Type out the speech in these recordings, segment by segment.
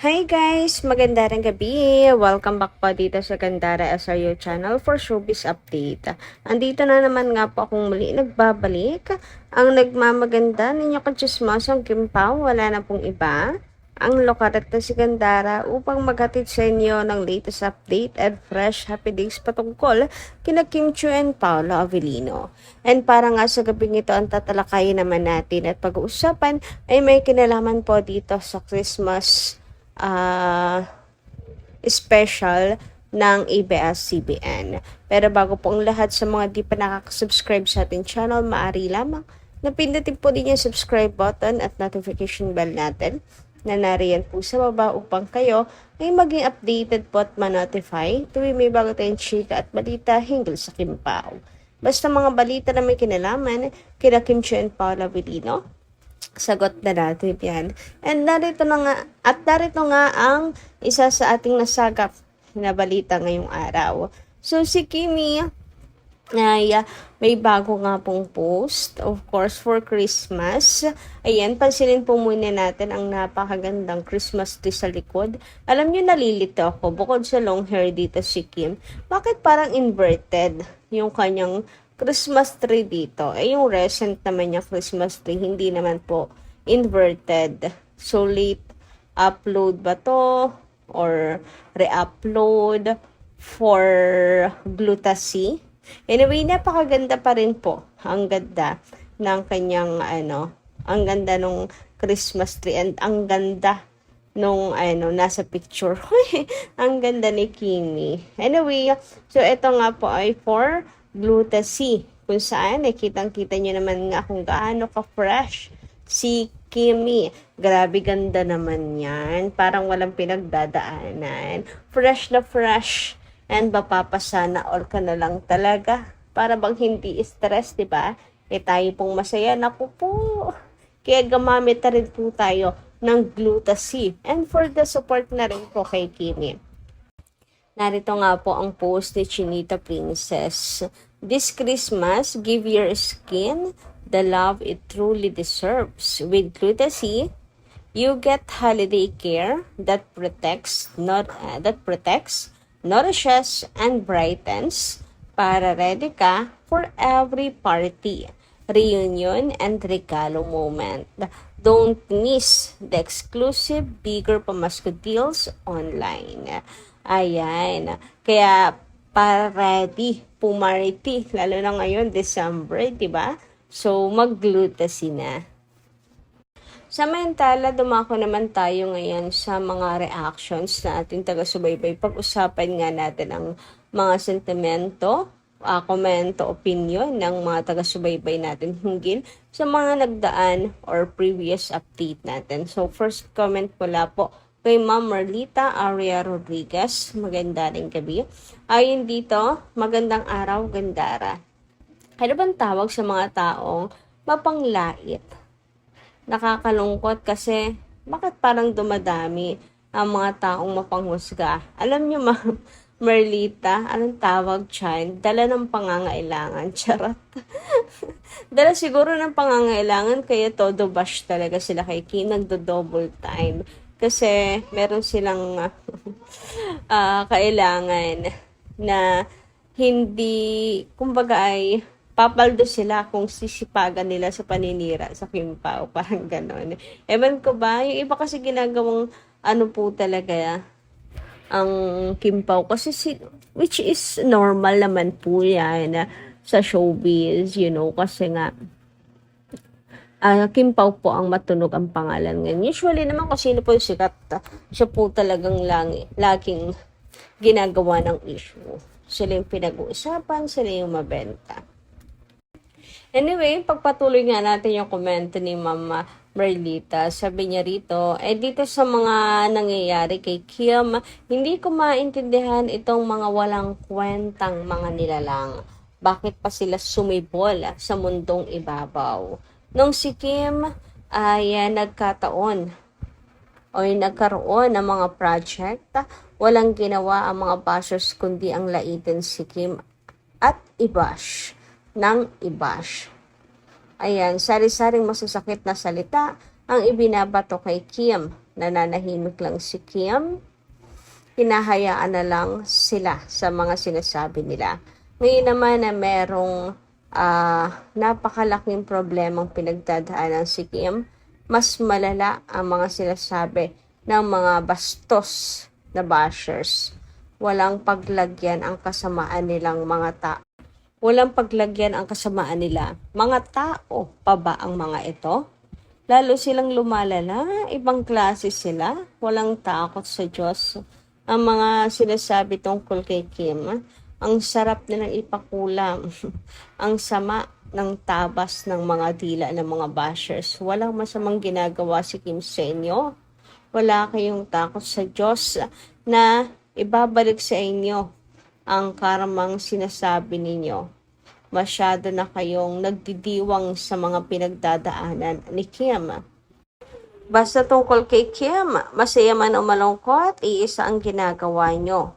Hi guys! Magandang gabi! Welcome back po dito sa Gandara SRU channel for showbiz update. Andito na naman nga po akong muli nagbabalik. Ang nagmamaganda ninyo katsismosong Kim Pao, wala na pong iba. Ang lokaret na si Gandara upang maghatid sa inyo ng latest update and fresh happy days patungkol kina Kim Chiu and Paolo Avellino. And para nga sa gabing ito ang tatalakayin naman natin at pag-uusapan ay may kinalaman po dito sa Christmas special ng ABS-CBN. Pero bago po ang lahat sa mga di pa nakaka-subscribe sa ating channel, maaari lamang na pindutin po din yung subscribe button at notification bell natin na nariyan po sa baba upang kayo ay maging updated po at ma-notify tuwing may bago tayong chika at balita hinggil sa Kim Pao. Basta mga balita na may kinalaman kina Kim Chiu and Paolo Avellino, sagot na natin yan. And narito nga ang isa sa ating nasagap na balita ngayong araw. So si Kimi ay may bago nga pong post, of course, for Christmas. Ayan, pansinin po muna natin ang napakagandang Christmas tree sa likod. Alam nyo, nalilito ako. Bukod sa long hair dito si Kim, bakit parang inverted yung kanyang Christmas tree dito? Yung recent naman niya Christmas tree, hindi naman po inverted. So, late upload ba to? Or re-upload for Glutasy? Anyway, napakaganda pa rin po. Ang ganda ng kanyang ang ganda nung Christmas tree and ang ganda nung nasa picture. Ang ganda ni Kimi. Anyway, so ito nga po ay for Glutasy, kung saan kitang-kita nyo naman nga kung gaano ka-fresh si Kimi. Grabe ganda naman yan. Parang walang pinagdadaanan. Fresh na fresh. And mapapasana all ka na lang talaga. Para bang hindi stress, di ba? Tayo pong masaya. Naku po. Kaya gamamit na rin po tayo ng Glutasy. And for the support na rin po kay Kimi. Narito nga po ang post ni Chinita Princess. This Christmas, give your skin the love it truly deserves. With Glutasy, you get holiday care that protects, nourishes, and brightens para ready ka for every party, reunion, and regalo moment. Don't miss the exclusive bigger pamasko deals online. Ayan. Kaya para ready, pumarty, lalo na ngayon, December, diba? So, mag-Glutasy na. Samantala, dumako naman tayo ngayon sa mga reactions na ating taga-subaybay. Pag-usapan nga natin ang mga sentimento, komento, opinion ng mga taga-subaybay natin hinggil sa mga nagdaan or previous update natin. So, first comment pala po kay Ma'am Marlita Aria Rodriguez. Maganda rin gabi. Ayon dito, magandang araw, Gandara. Ano bang tawag sa mga taong mapanglait? Nakakalungkot kasi bakit parang dumadami ang mga taong mapanghusga? Alam nyo, Ma'am Merlita, anong tawag dyan? Dala ng pangangailangan. Charot. Dala siguro ng pangangailangan kaya todo bash talaga sila kay Kim. Nagdo-double time. Kasi meron silang kailangan na hindi, kumbaga ay papaldo sila kung sisipagan nila sa paninira sa Kim Pao. Parang ganon. Ewan ko ba? Yung iba kasi ginagawang po talaga ang Kim Pao. Kasi which is normal naman po yan sa showbiz, kasi nga Kim Pao po ang matunog ang pangalan ngayon. Usually naman kung sino po yung sikat, siya po talagang laging ginagawa ng issue. Sila yung pinag-uusapan, sila yung mabenta. Anyway, pagpatuloy nga natin yung komento ni Mama Merlita. Sabi niya rito, dito sa mga nangyayari kay Kim, hindi ko maintindihan itong mga walang kwentang mga nilalang. Bakit pa sila sumibol sa mundong ibabaw? Nung si Kim ay nagkaroon ng mga project, walang ginawa ang mga bashers kundi ang laitin si Kim at i-bash ng i-bash. Ayan, sari-saring masasakit na salita ang ibinabato kay Kim nananahimik lang si Kim. Hinahayaan na lang sila sa mga sinasabi nila. Ngayon naman na merong napakalaking problemang pinagdadaanan si Kim, mas malala ang mga sinasabi ng mga bastos na bashers. Walang paglagyan ang kasamaan nilang mga tao. Walang paglagyan ang kasamaan nila. Mga tao pa ba ang mga ito? Lalo silang lumalala, ibang klase sila, walang takot sa Diyos. Ang mga sinasabi tungkol kay Kim, ang sarap nilang ipakulam, ang sama ng tabas ng mga dila ng mga bashers. Walang masamang ginagawa si Kim sa inyo. Wala kayong takot sa Diyos na ibabalik sa inyo ang karmang sinasabi ninyo. Masyado na kayong nagdidiwang sa mga pinagdadaanan ni Kim. Basta tungkol kay Kim, masaya man o malungkot, iisa ang ginagawa nyo.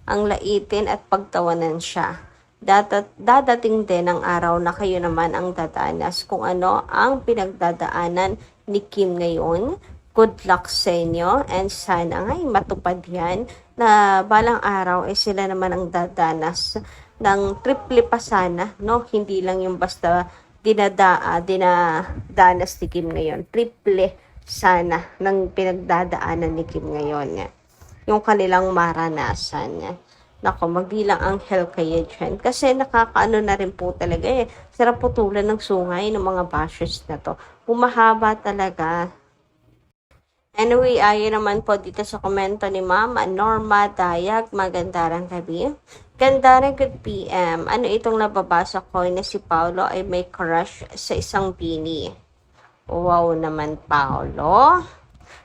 Ang laitin at pagtawanan siya. Dadating din ang araw na kayo naman ang dadanas kung ano ang pinagdadaanan ni Kim ngayon. Good luck sa inyo and sana ngay matupad yan na balang araw ay sila naman ang dadanas ng triple pa sana, no? Hindi lang yung basta dinadanas ni Kim ngayon. Triple sana ng pinagdadaanan ni Kim ngayon. Yung kanilang maranasan. Nako, magdilang anghel kayo dyan. Kasi nakakaano na rin po talaga eh. Sarap putulan ng sungay ng mga bashers na to. Humahaba talaga. Anyway, ayon naman po dito sa komento ni Ma'am Norma Dayag, magandang gabi. Ganda good PM. Ano itong nababasa ko na si Paolo ay may crush sa isang bini. Wow naman, Paolo.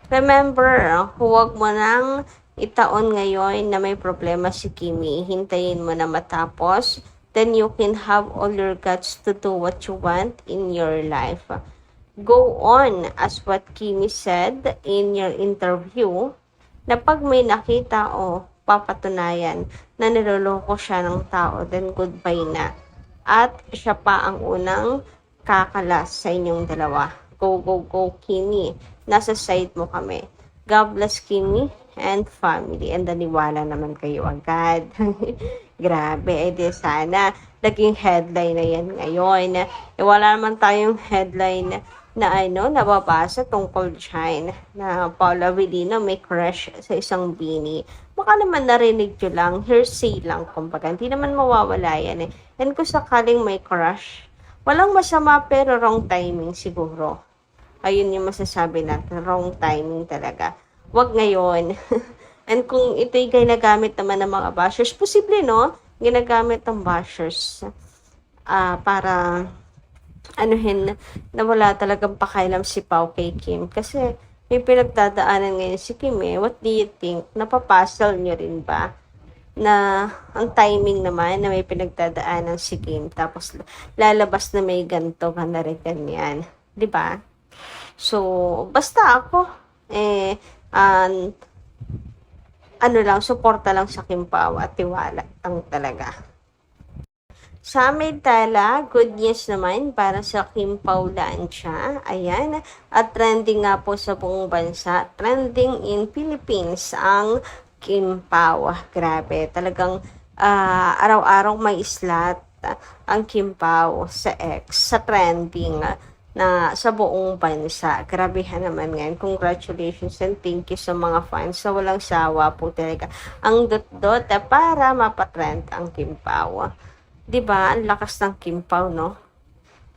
Remember, huwag mo nang itaon ngayon na may problema si Kimi. Hintayin mo na matapos. Then you can have all your guts to do what you want in your life. Go on, as what Kimi said in your interview, na pag may nakita o papatunayan na niloloko siya ng tao, then goodbye na. At siya pa ang unang kakalas sa inyong dalawa. Go, go, go, Kimi. Nasa side mo kami. God bless Kimi and family. And naniwala naman kayo agad. Grabe, di sana naging headline na yan ngayon. Wala naman tayong headline na nababasa tungkol dyan na Paula Avellino may crush sa isang bini. Baka naman narinig nyo lang, hearsay lang, kumbaga. Hindi naman mawawala yan eh. And kung sakaling may crush, walang masama pero wrong timing siguro. Ayun yung masasabi natin, wrong timing talaga. Wag ngayon. And kung ito'y ginagamit naman ng mga bashers, posible no? Ginagamit ng bashers para na wala talagang pakailam si Pao kay Kim. Kasi may pinagdadaanan ngayon si Kim eh. What do you think? Napapasal nyo rin ba? Na ang timing naman na may pinagdadaanan si Kim. Tapos lalabas na may ganto ka na rin ganyan. Diba? So, basta ako, suporta lang sa Kim Pao at tiwala ang talaga. Sa Medtala, good news naman para sa Kim Pao Lancia. Ayan. At trending nga po sa buong bansa. Trending in Philippines ang Kim Pao. Grabe. Talagang araw-araw may slot ang Kim Pao sa X. Sa trending na sa buong bansa. Grabehan naman ngayon. Congratulations and thank you sa mga fans. Sa walang sawa po talaga. Ang dot-dot para mapatrend ang Kim Pao. Diba? Ang lakas ng Kim Pao, no?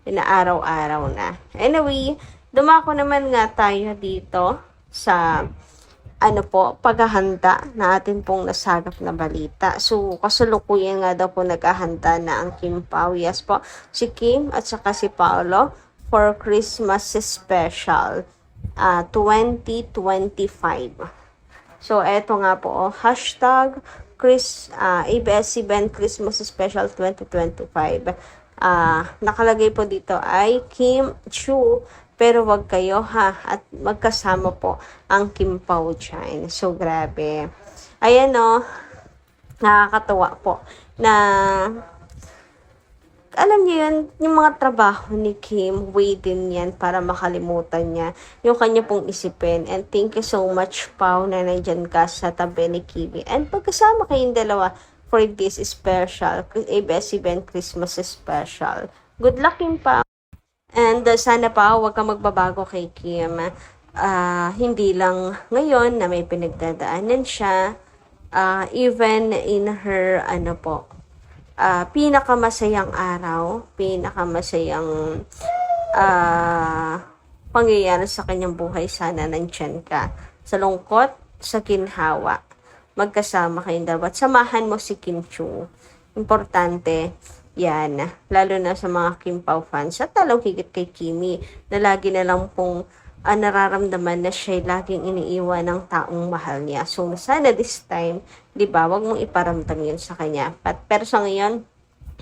Inaaraw-araw na. Anyway, dumako naman nga tayo dito sa paghahanda na atin pong nasagap na balita. So, kasalukuyan nga daw po naghahanda na ang Kim Pao. Yes po, si Kim at saka si Paolo for Christmas special 2025. So, eto nga po, hashtag ABS-CBN Christmas Special 2025. Nakalagay po dito ay Kim Chu, pero wag kayo ha, at magkasama po ang Kim Pao dyan. So, grabe. Ayan nakakatawa po na alam niyo yun, yung mga trabaho ni Kim, way din yan para makalimutan niya yung kanya pong isipin. And thank you so much, Pao, na nandyan ka sa tabi ni Kimi. And pagkasama kayong dalawa for this special, ABS-CBN Christmas special. Good luck, Kim, Pao. And sana pa, huwag kang magbabago kay Kim. Hindi lang ngayon na may pinagdadaanan siya, even in her, pinakamasayang araw, pinakamasayang pangyayari sa kanyang buhay, sana nandyan ka. Sa lungkot, sa ginhawa, magkasama kayong dalawa. At samahan mo si Kim Chiu. Importante yan, lalo na sa mga Kim Pao fans at talaw higit kay Kimi na lagi na lang pong nararamdaman na siya laging iniiwan ng taong mahal niya. So, sana this time, di ba, wag mong iparamdam yun sa kanya. Pero sa ngayon,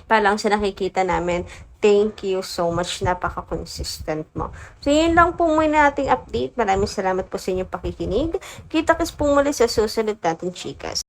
pa lang sa nakikita namin, thank you so much, napaka-consistent mo. So, yun lang po muna nating update. Maraming salamat po sa inyong pakikinig. Kita-kits po muli sa susunod natin, chikas.